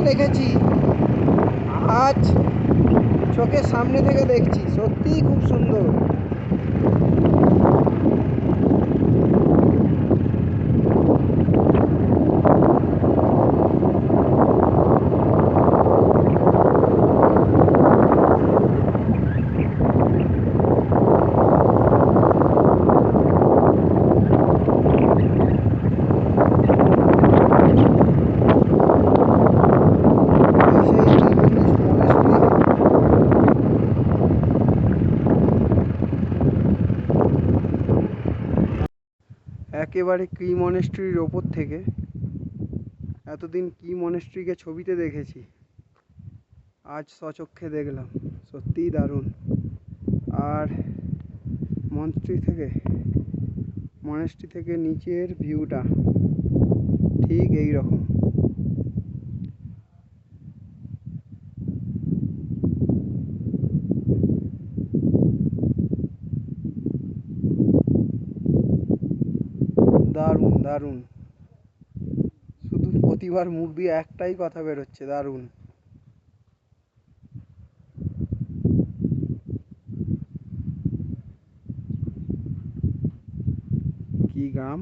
দেখেছি, আজ চোখের সামনে থেকে দেখছি, সত্যিই খুব সুন্দর। একেবারে কি মনেস্ট্রির ওপর থেকে। এতদিন কি মনেস্ট্রিকে ছবিতে দেখেছি, আজ স্বচক্ষে দেখলাম, সত্যিই দারুণ। আর মনেস্ট্রি থেকে নিচের ভিউটা ঠিক এই রকম। দারুণ দারুণ, শুধু প্রতিবার মুখ দিয়ে একটাই কথা বেরোচ্ছে, দারুণ। কি গ্রাম!